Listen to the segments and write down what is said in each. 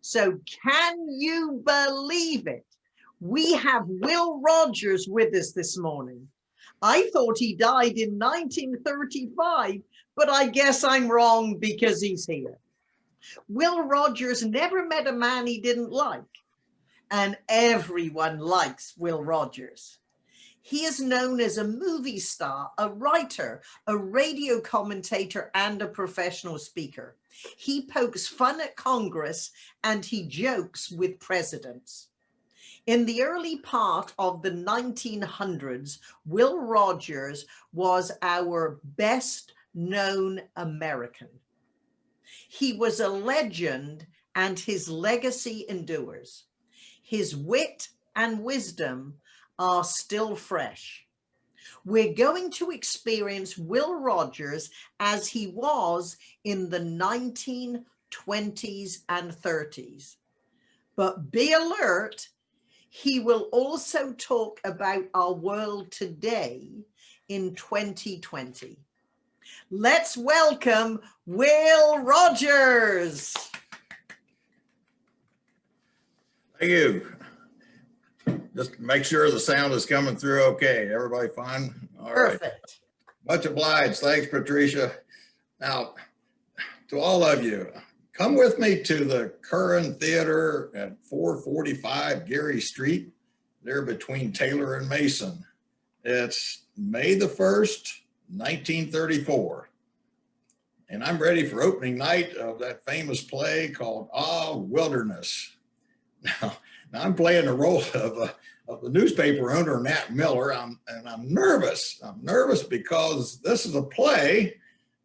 So can you believe it? We have Will Rogers with us this morning. I thought he died in 1935, but I guess I'm wrong because he's here. Will Rogers never met a man he didn't like, and everyone likes Will Rogers. He is known as a movie star, a writer, a radio commentator, and a professional speaker. He pokes fun at Congress and he jokes with presidents. In the early part of the 1900s, Will Rogers was our best known American. He was a legend and his legacy endures. His wit and wisdom are still fresh. We're going to experience Will Rogers as he was in the 1920s and 30s. But be alert, he will also talk about our world today in 2020. Let's welcome Will Rogers. Thank you. Just make sure the sound is coming through okay. Everybody fine? All right. Perfect. Much obliged. Thanks, Patricia. Now, to all of you, come with me to the Curran Theater at 445 Gary Street, there between Taylor and Mason. It's May the 1st, 1934. And I'm ready for opening night of that famous play called Ah, Wilderness. Now I'm playing the role of the newspaper owner, Nat Miller, and I'm nervous. I'm nervous because this is a play,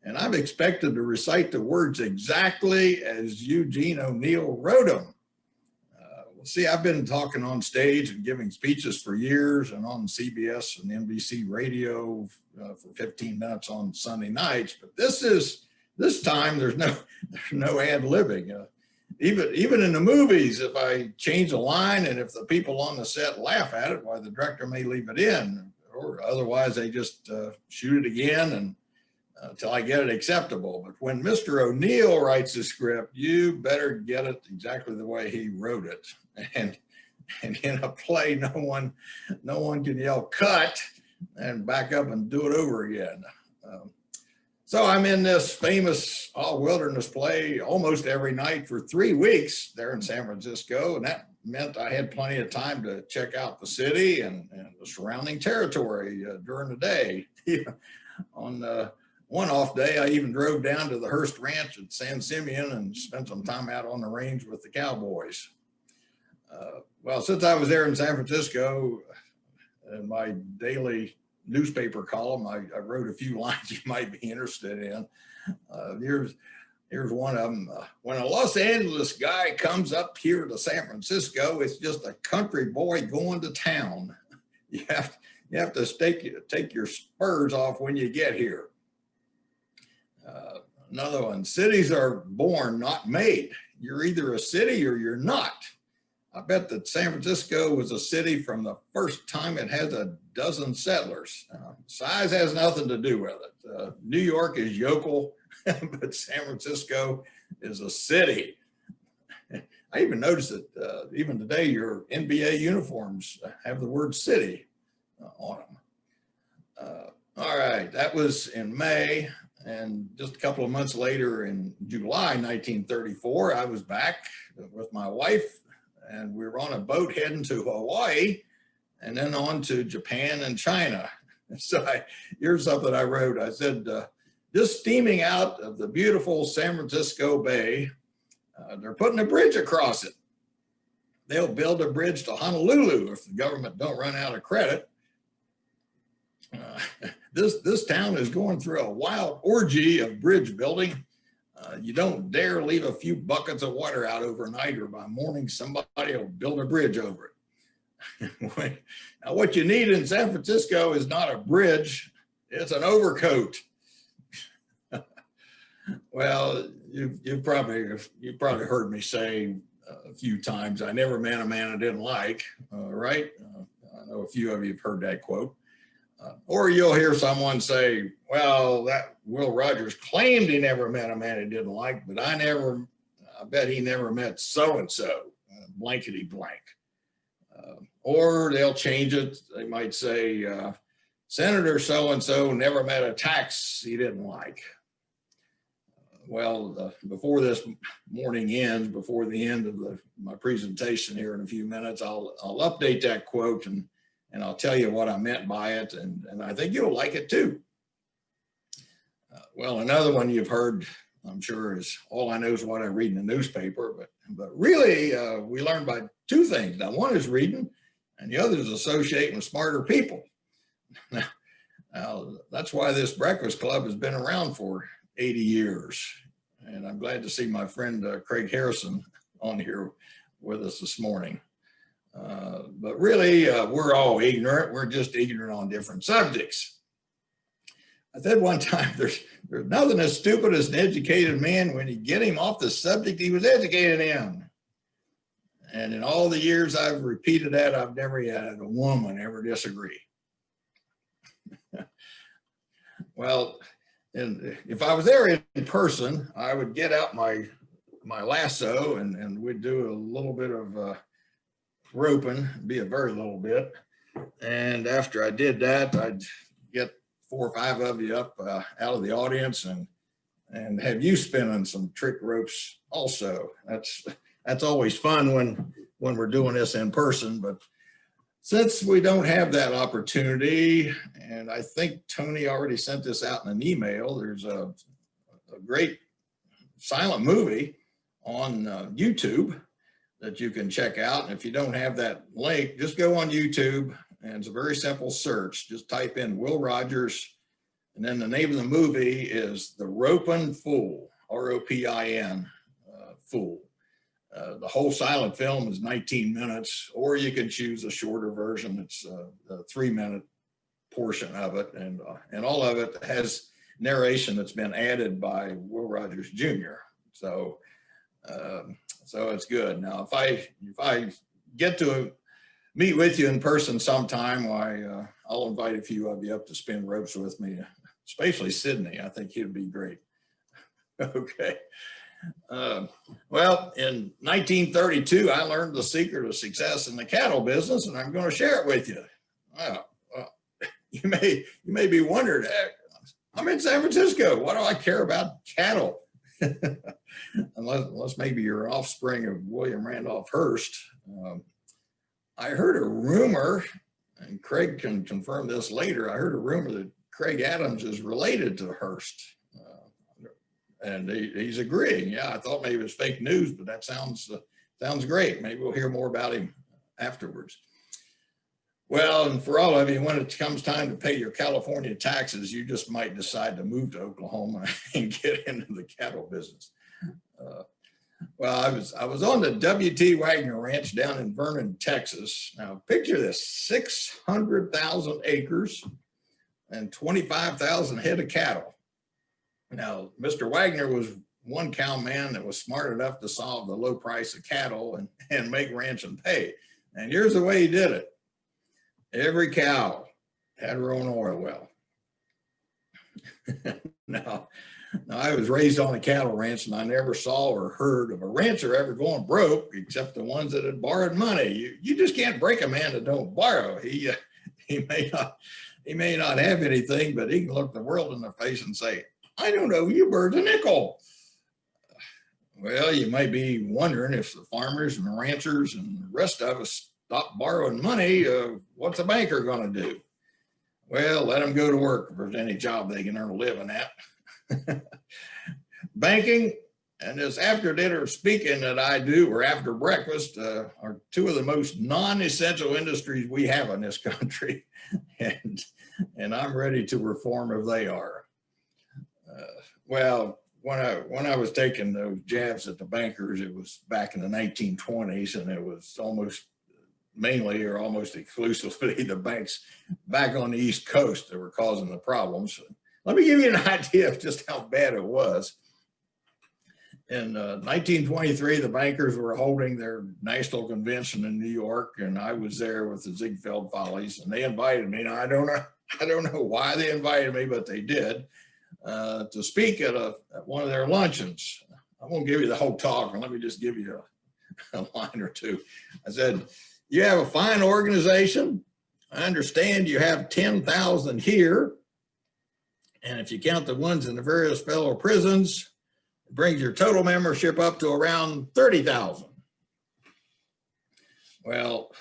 and I'm expected to recite the words exactly as Eugene O'Neill wrote them. See, I've been talking on stage and giving speeches for years and on CBS and NBC radio for 15 minutes on Sunday nights, but this time there's no ad-libbing. Even in the movies, if I change a line and if the people on the set laugh at it, why the director may leave it in, or otherwise they just shoot it again and until I get it acceptable. But when Mr. O'Neill writes a script, you better get it exactly the way he wrote it. And in a play, no one can yell cut and back up and do it over again. So I'm in this famous All Wilderness play almost every night for 3 weeks there in San Francisco. And that meant I had plenty of time to check out the city and the surrounding territory during the day. On one off day, I even drove down to the Hearst Ranch at San Simeon and spent some time out on the range with the cowboys. Well, since I was there in San Francisco, in my daily newspaper column, I wrote a few lines you might be interested in. Here's one of them. When a Los Angeles guy comes up here to San Francisco, it's just a country boy going to town. You have to take your spurs off when you get here. Another one, cities are born, not made. You're either a city or you're not. I bet that San Francisco was a city from the first time it had a dozen settlers. Size has nothing to do with it. New York is yokel, but San Francisco is a city. I even noticed that even today your NBA uniforms have the word city on them. All right, that was in May. And just a couple of months later in July 1934, I was back with my wife. And we were on a boat heading to Hawaii and then on to Japan and China. So here's something I wrote. I said, just steaming out of the beautiful San Francisco Bay, they're putting a bridge across it. They'll build a bridge to Honolulu if the government don't run out of credit. This town is going through a wild orgy of bridge building. You don't dare leave a few buckets of water out overnight, or by morning somebody will build a bridge over it. Now, what you need in San Francisco is not a bridge, it's an overcoat. Well, you've probably heard me say a few times, I never met a man I didn't like, right? I know a few of you have heard that quote. Or you'll hear someone say, well, that Will Rogers claimed he never met a man he didn't like, but I I bet he never met so-and-so, blankety blank. Or they'll change it. They might say, Senator so-and-so never met a tax he didn't like. Well, before this morning ends, before the end of my presentation here in a few minutes, I'll update that quote and I'll tell you what I meant by it, and I think you'll like it too. Well, another one you've heard, I'm sure, is all I know is what I read in the newspaper, but really we learn by two things. Now, one is reading, and the other is associating with smarter people. Now, that's why this Breakfast Club has been around for 80 years. And I'm glad to see my friend Craig Harrison on here with us this morning. But really, we're all ignorant. We're just ignorant on different subjects. I said one time, there's nothing as stupid as an educated man when you get him off the subject he was educated in. And in all the years I've repeated that, I've never had a woman ever disagree. Well, and if I was there in person, I would get out my lasso and we'd do a little bit of roping, be a very little bit. And after I did that, I'd get 4 or 5 of you up out of the audience and have you spinning some trick ropes also. That's always fun when we're doing this in person, but since we don't have that opportunity, and I think Tony already sent this out in an email, there's a great silent movie on YouTube that you can check out. And if you don't have that link, just go on YouTube, and it's a very simple search. Just type in Will Rogers, and then the name of the movie is The Ropin' Fool, R-O-P-I-N, Fool. The whole silent film is 19 minutes, or you can choose a shorter version. It's a 3-minute portion of it, and all of it has narration that's been added by Will Rogers Jr. So it's good. Now, if I get to meet with you in person sometime, I'll invite a few of you up to spin ropes with me, especially Sydney. I think he'd be great. Okay. Well, in 1932, I learned the secret of success in the cattle business, and I'm going to share it with you. Well, you may be wondering, I'm in San Francisco. What do I care about cattle? unless maybe you're offspring of William Randolph Hearst. I heard a rumor, and Craig can confirm this later. I heard a rumor that Craig Adams is related to Hearst. And he's agreeing. Yeah, I thought maybe it was fake news, but that sounds great. Maybe we'll hear more about him afterwards. Well, and for all of you, when it comes time to pay your California taxes, you just might decide to move to Oklahoma and get into the cattle business. Well, I was on the W.T. Wagner Ranch down in Vernon, Texas. Now, picture this: 600,000 acres and 25,000 head of cattle. Now, Mr. Wagner was one cow man that was smart enough to solve the low price of cattle and make ranching pay. And here's the way he did it. Every cow had her own oil well. Now, I was raised on a cattle ranch, and I never saw or heard of a rancher ever going broke, except the ones that had borrowed money. You just can't break a man that don't borrow. He may not have anything, but he can look the world in the face and say, I don't know, you birds a nickel. Well, you might be wondering, if the farmers and the ranchers and the rest of us stop borrowing money, what's a banker going to do? Well, let them go to work if there's any job they can earn a living at. Banking and this after dinner speaking that I do, or after breakfast, are two of the most non-essential industries we have in this country. And I'm ready to reform if they are. Well, when I was taking those jabs at the bankers, it was back in the 1920s, and it was almost mainly or almost exclusively the banks back on the East Coast that were causing the problems. Let me give you an idea of just how bad it was. In 1923, the bankers were holding their national convention in New York, and I was there with the Ziegfeld Follies, and they invited me. Now, I don't know why they invited me, but they did. To speak at one of their luncheons. won't give you the whole talk, and let me just give you a line or two. I said, you have a fine organization. I understand you have 10,000 here. And if you count the ones in the various federal prisons, it brings your total membership up to around 30,000. Well,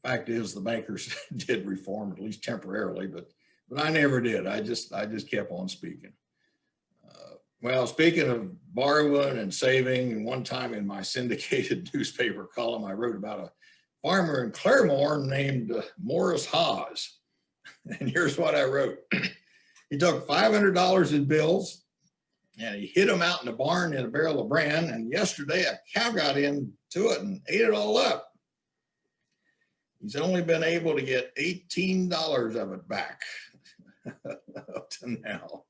fact is the bankers did reform, at least temporarily, but I never did. I just kept on speaking. Well, speaking of borrowing and saving, one time in my syndicated newspaper column, I wrote about a farmer in Claremore named Morris Haas. And here's what I wrote. He took $500 in bills and he hid them out in the barn in a barrel of bran. And yesterday a cow got into it and ate it all up. He's only been able to get $18 of it back up to now.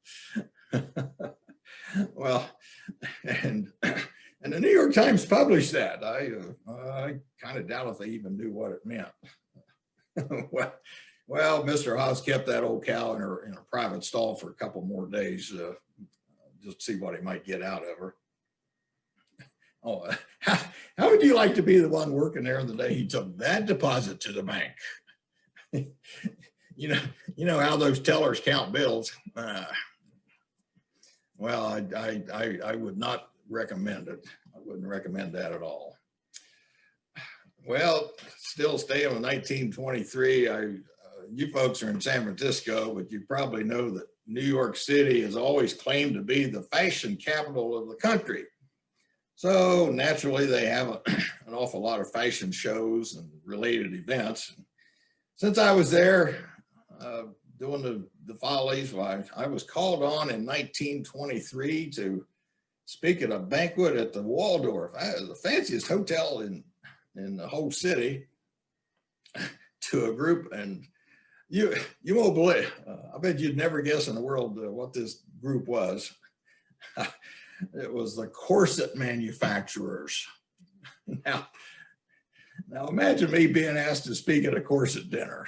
Well, and the New York Times published that. I kind of doubt if they even knew what it meant. Well, Mr. Haas kept that old cow in a private stall for a couple more days, just to see what he might get out of her. Oh, how would you like to be the one working there the day he took that deposit to the bank? You know how those tellers count bills. Well, I would not recommend it. I wouldn't recommend that at all. Well, still staying with 1923, you folks are in San Francisco, but you probably know that New York City has always claimed to be the fashion capital of the country. So naturally, they have an awful lot of fashion shows and related events. Since I was there doing the follies, well, I was called on in 1923 to speak at a banquet at the Waldorf, the fanciest hotel in the whole city, to a group. And you won't believe, I bet you'd never guess in the world what this group was. It was the corset manufacturers. Now imagine me being asked to speak at a corset dinner.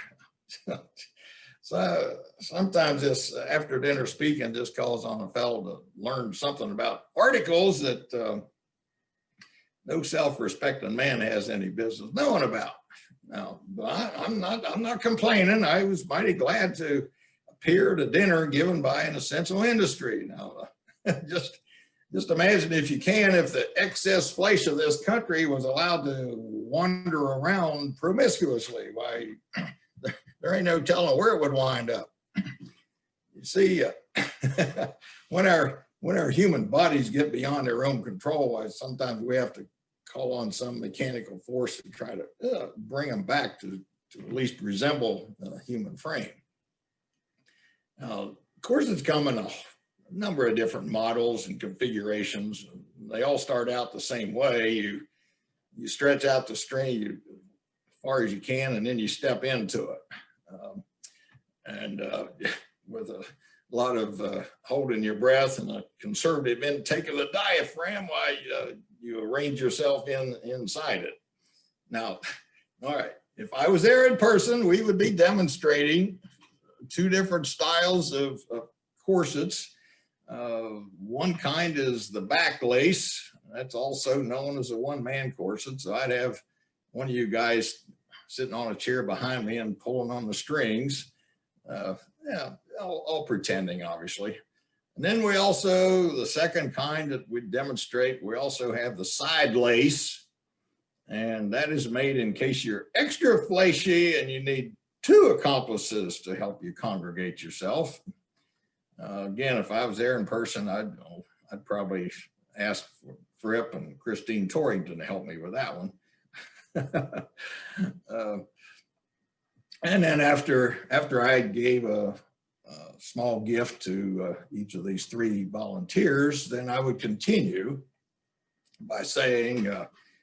So sometimes this after dinner speaking just calls on a fellow to learn something about articles that no self-respecting man has any business knowing about. Now, I'm not complaining. I was mighty glad to appear at a dinner given by an essential industry. Now, just imagine if you can, if the excess flesh of this country was allowed to wander around promiscuously, why, there ain't no telling where it would wind up. You see, when our human bodies get beyond their own control, why sometimes we have to call on some mechanical force to try to bring them back to at least resemble a human frame. Now, of course, it's come in a number of different models and configurations. They all start out the same way. You stretch out the string as far as you can, and then you step into it. With a lot of holding your breath and a conservative intake of the diaphragm, why you arrange yourself inside it. Now, all right, if I was there in person, we would be demonstrating two different styles of corsets. One kind is the back lace. That's also known as a one-man corset. So I'd have one of you guys sitting on a chair behind me and pulling on the strings. Yeah, all pretending, obviously. And then we also, the second kind that we demonstrate, we also have the side lace. And that is made in case you're extra fleshy and you need two accomplices to help you congregate yourself. Again, if I was there in person, I'd probably ask for Fripp and Christine Torrington to help me with that one. And then after I gave a small gift to each of these three volunteers, then I would continue by saying,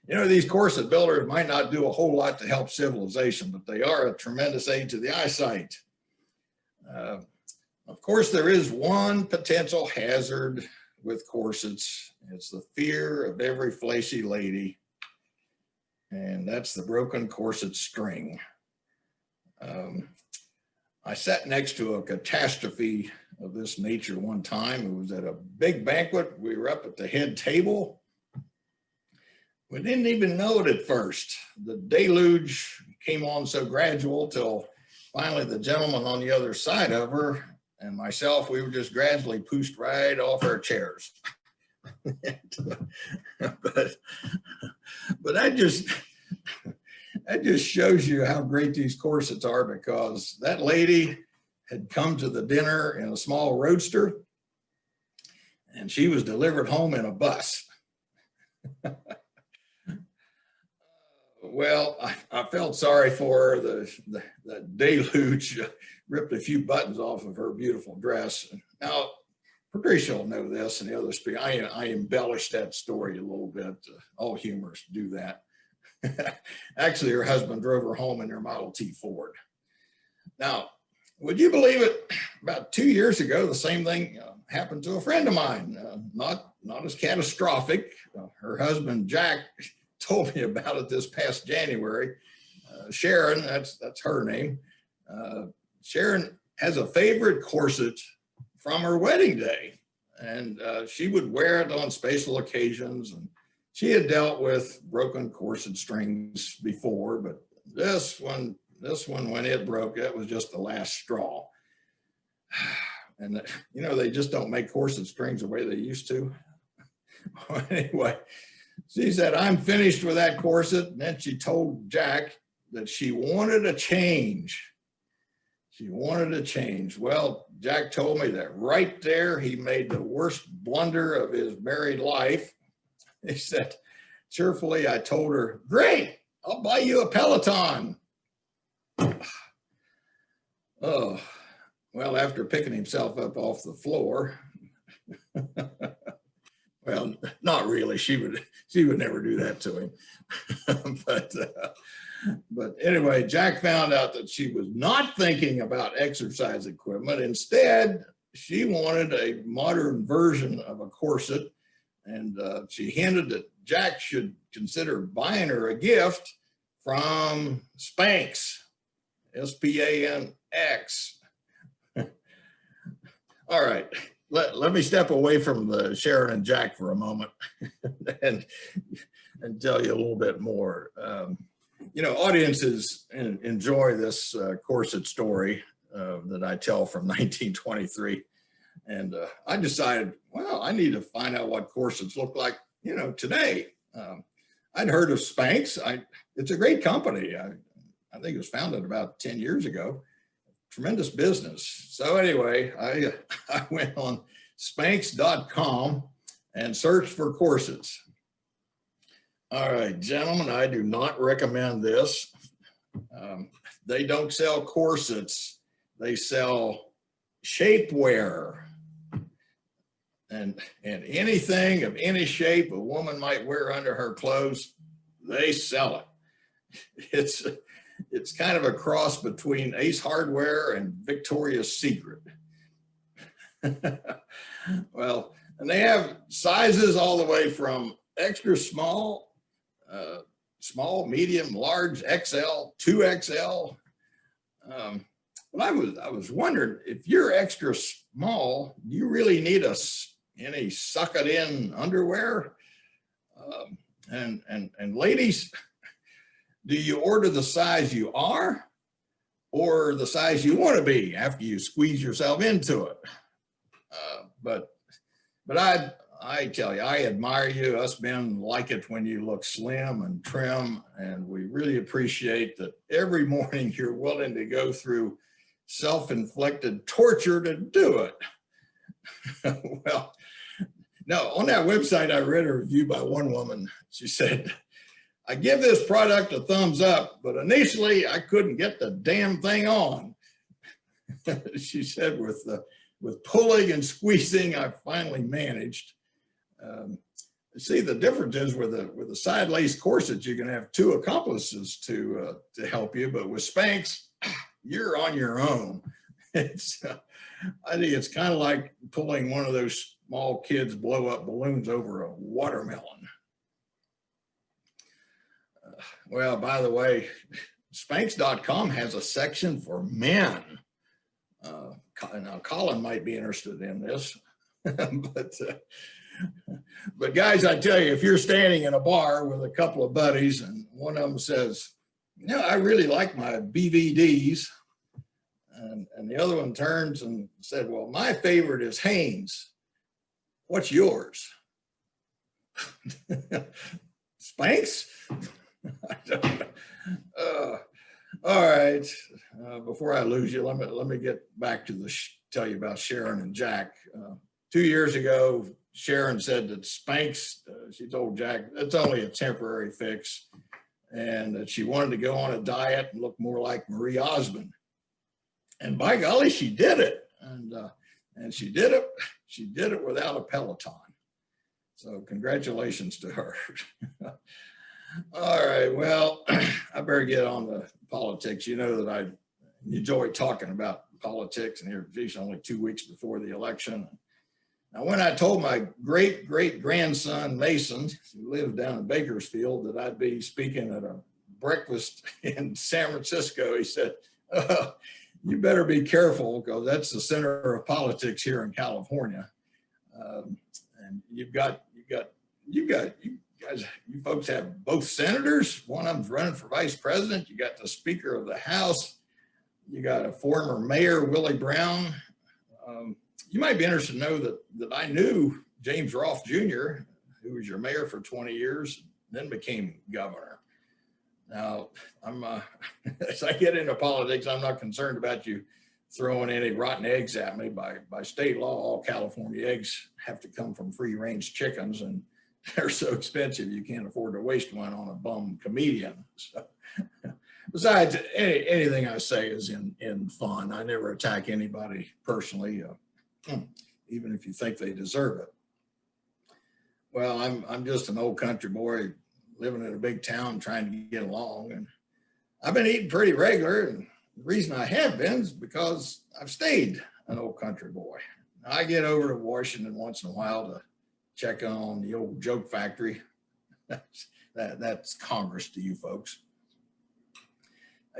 these corset builders might not do a whole lot to help civilization, but they are a tremendous aid to the eyesight. Of course, there is one potential hazard with corsets. It's the fear of every fleshy lady, and that's the broken corset string. I sat next to a catastrophe of this nature one time. It was at a big banquet. We were up at the head table. We didn't even know it at first. The deluge came on so gradual till finally the gentleman on the other side of her and myself, we were just gradually pushed right off our chairs. but that just shows you how great these corsets are, because that lady had come to the dinner in a small roadster and she was delivered home in a bus. Well, I felt sorry for her. The deluge ripped a few buttons off of her beautiful dress. Now, Patricia will know this, and the others speak. I embellished that story a little bit. All humorists do that. Actually, her husband drove her home in their Model T Ford. Now, would you believe it? About 2 years ago, the same thing happened to a friend of mine. Not as catastrophic. Her husband, Jack, told me about it this past January. Sharon, that's her name. Sharon has a favorite corset from her wedding day, and she would wear it on special occasions. And she had dealt with broken corset strings before, but this one, when it broke, that was just the last straw. And you know, they just don't make corset strings the way they used to. Anyway, she said, "I'm finished with that corset." And then she told Jack that she wanted a change. She wanted a change. Well, Jack told me that right there, he made the worst blunder of his married life. He said, cheerfully, I told her, "Great, I'll buy you a Peloton." Oh, well, after picking himself up off the floor, well, not really. She would never do that to him. But anyway, Jack found out that she was not thinking about exercise equipment. Instead, she wanted a modern version of a corset, and she hinted that Jack should consider buying her a gift from Spanx, SPANX. All right. Let me step away from the Sharon and Jack for a moment and tell you a little bit more. You know, audiences enjoy this corset story that I tell from 1923. And I decided, well, I need to find out what corsets look like, you know, today. I'd heard of Spanx. It's a great company. I think it was founded about 10 years ago. Tremendous business. So anyway, I went on Spanx.com and searched for corsets. All right, gentlemen, I do not recommend this. They don't sell corsets. They sell shapewear. And anything of any shape a woman might wear under her clothes, they sell it. It's kind of a cross between Ace Hardware and Victoria's Secret. Well, and they have sizes all the way from extra small, small, medium, large, XL, 2XL. Well, I was wondering, if you're extra small, do you really need any suck it in underwear? And ladies, do you order the size you are or the size you want to be after you squeeze yourself into it? But I tell you, I admire you. Us men like it when you look slim and trim, and we really appreciate that every morning you're willing to go through self-inflicted torture to do it. Well, no, on that website, I read a review by one woman. She said, "I give this product a thumbs up, but initially I couldn't get the damn thing on." She said, with pulling and squeezing, I finally managed. See, the difference is with a side lace corset, you can have two accomplices to help you, but with Spanx, you're on your own. I think it's kind of like pulling one of those small kids blow up balloons over a watermelon. Well, by the way, Spanx.com has a section for men. now Colin might be interested in this, but guys, I tell you, if you're standing in a bar with a couple of buddies and one of them says, you know, I really like my BVDs, and the other one turns and said, well, my favorite is Hanes. What's yours? Spanx? All right. Before I lose you, let me get back to tell you about Sharon and Jack. 2 years ago, Sharon said that Spanx, she told Jack, it's only a temporary fix, and that she wanted to go on a diet and look more like Marie Osmond. And by golly, she did it. And she did it. She did it without a Peloton. So congratulations to her. All right. Well, I better get on to politics. You know that I enjoy talking about politics, and here's only 2 weeks before the election. Now, when I told my great-great-grandson, Mason, who lived down in Bakersfield, that I'd be speaking at a breakfast in San Francisco, he said, you better be careful, because that's the center of politics here in California. And you guys, you folks have both senators. One of them's running for vice president. You got the Speaker of the House. You got a former mayor, Willie Brown. You might be interested to know that I knew James Rolfe Jr., who was your mayor for 20 years, then became governor. Now, as I get into politics, I'm not concerned about you throwing any rotten eggs at me. By state law, all California eggs have to come from free-range chickens, and they're so expensive you can't afford to waste one on a bum comedian. So, besides, anything I say is in fun. I never attack anybody personally, even if you think they deserve it. Well, I'm just an old country boy living in a big town trying to get along, and I've been eating pretty regular, and the reason I have been is because I've stayed an old country boy. I get over to Washington once in a while to check on the old joke factory. That's Congress to you folks.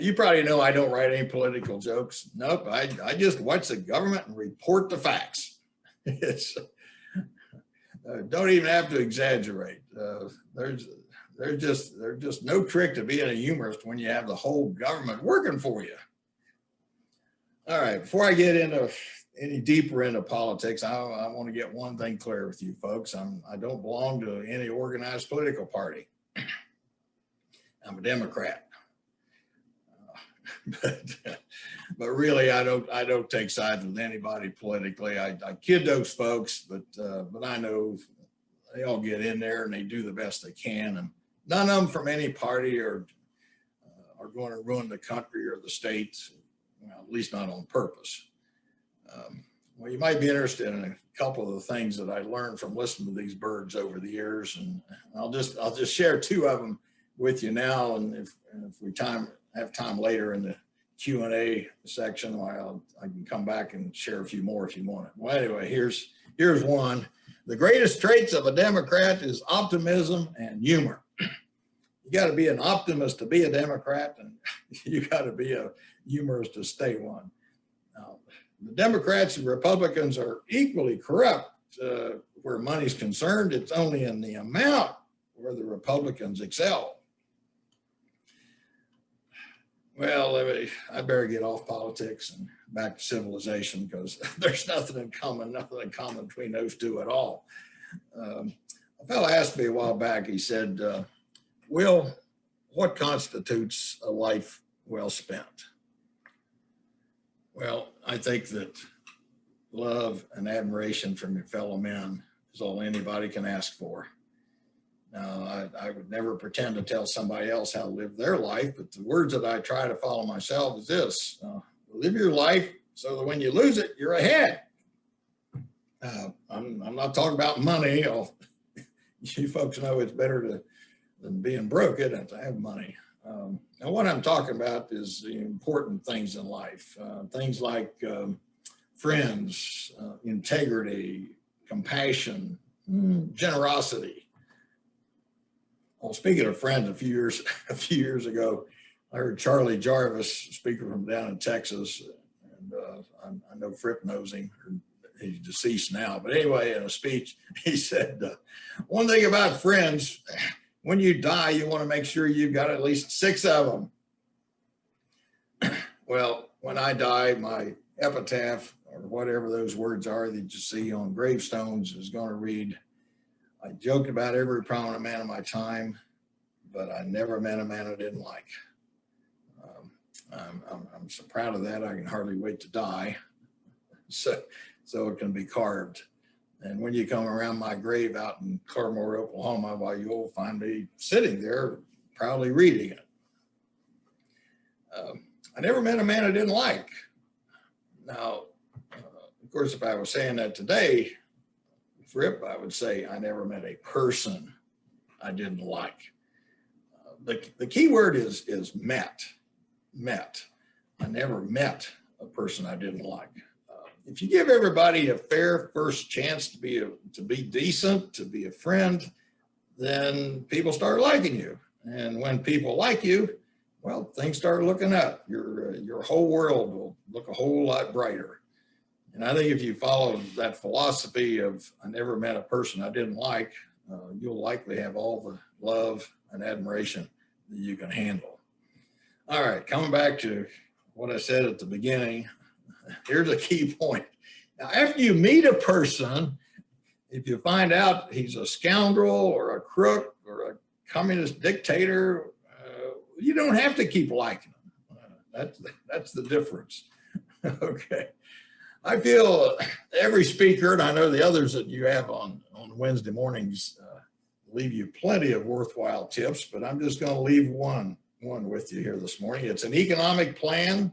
You probably know I don't write any political jokes. Nope, I just watch the government and report the facts. Don't even have to exaggerate. There's just no trick to being a humorist when you have the whole government working for you. All right, before I get into any deeper into politics, I want to get one thing clear with you folks. I don't belong to any organized political party. I'm a Democrat. But really, I don't take sides with anybody politically. I kid those folks, but I know they all get in there and they do the best they can, and none of them from any party are going to ruin the country or the states, well, at least not on purpose. Well, you might be interested in a couple of the things that I learned from listening to these birds over the years, and I'll just share two of them with you now, and if we have time later in the Q&A section, I can come back and share a few more if you want it. Well, anyway, here's one. The greatest traits of a Democrat is optimism and humor. You got to be an optimist to be a Democrat, and you got to be a humorist to stay one. Now, the Democrats and Republicans are equally corrupt where money's concerned. It's only in the amount where the Republicans excel. Well, I better get off politics and back to civilization, because there's nothing in common between those two at all. A fellow asked me a while back, he said, Will, what constitutes a life well spent? Well, I think that love and admiration from your fellow men is all anybody can ask for. Now, I would never pretend to tell somebody else how to live their life, but the words that I try to follow myself is this: live your life so that when you lose it, you're ahead. I'm not talking about money. You folks know it's better than being broke, isn't it, to have money. Now, what I'm talking about is the important things in life, things like friends, integrity, compassion, generosity. Well, speaking of friends, a few years ago, I heard Charlie Jarvis, speaker from down in Texas, and I know Fripp knows him. He's deceased now, but anyway, in a speech, he said, one thing about friends, when you die, you want to make sure you've got at least 6 of them. Well, when I die, my epitaph, or whatever those words are that you see on gravestones, is going to read, I joked about every prominent man of my time, but I never met a man I didn't like. I'm so proud of that. I can hardly wait to die. So it can be carved. And when you come around my grave out in Claremore, Oklahoma, well, you'll find me sitting there proudly reading it. I never met a man I didn't like. Now, of course, if I was saying that today, Fripp, I would say I never met a person I didn't like. The key word is met. I never met a person I didn't like. If you give everybody a fair first chance to be decent, to be a friend, then people start liking you. And when people like you, well, things start looking up. Your whole world will look a whole lot brighter. And I think if you follow that philosophy of I never met a person I didn't like, you'll likely have all the love and admiration that you can handle. All right, coming back to what I said at the beginning, here's a key point. Now, after you meet a person, if you find out he's a scoundrel or a crook or a communist dictator, you don't have to keep liking him. That's the difference. Okay. I feel every speaker, and I know the others that you have on Wednesday mornings leave you plenty of worthwhile tips, but I'm just going to leave one with you here this morning. It's an economic plan.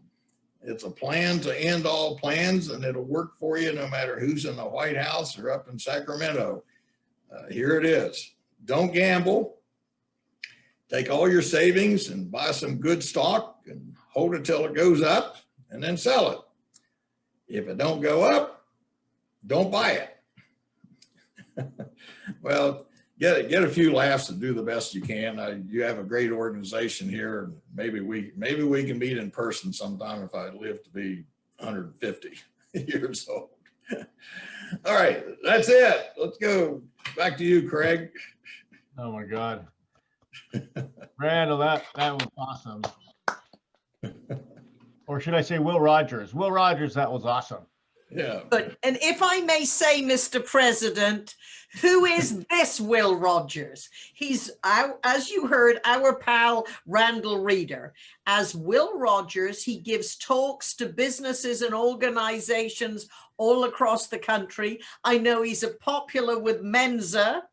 It's a plan to end all plans, and it'll work for you no matter who's in the White House or up in Sacramento. Here it is. Don't gamble. Take all your savings and buy some good stock and hold it till it goes up and then sell it. If it don't go up, don't buy it. Well, get a few laughs and do the best you can. You have a great organization here. Maybe we can meet in person sometime if I live to be 150 years old. All right, that's it. Let's go back to you, Craig. Oh my God. Randall, that was awesome. Or should I say Will Rogers? Will Rogers, that was awesome. Yeah. But, and if I may say, Mr. President, who is this Will Rogers? He's, as you heard, our pal Randall Reeder. As Will Rogers, he gives talks to businesses and organizations all across the country. I know he's popular with Mensa.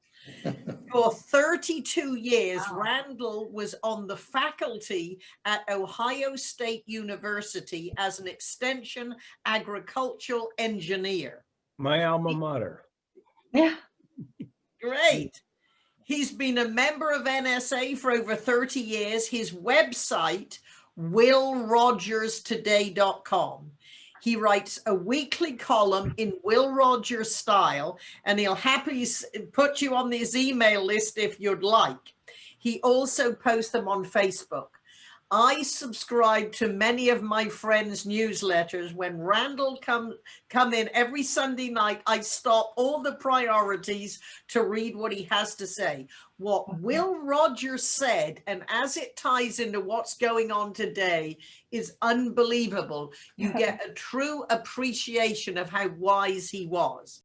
For 32 years, wow. Randall was on the faculty at Ohio State University as an extension agricultural engineer. My alma mater. Yeah. Great. He's been a member of NSA for over 30 years. His website, willrogerstoday.com. He writes a weekly column in Will Rogers style, and he'll happily put you on his email list if you'd like. He also posts them on Facebook. I subscribe to many of my friends' newsletters. When Randall come in every Sunday night, I stop all the priorities to read what he has to say. What Will Rogers said, and as it ties into what's going on today, is unbelievable. You get a true appreciation of how wise he was.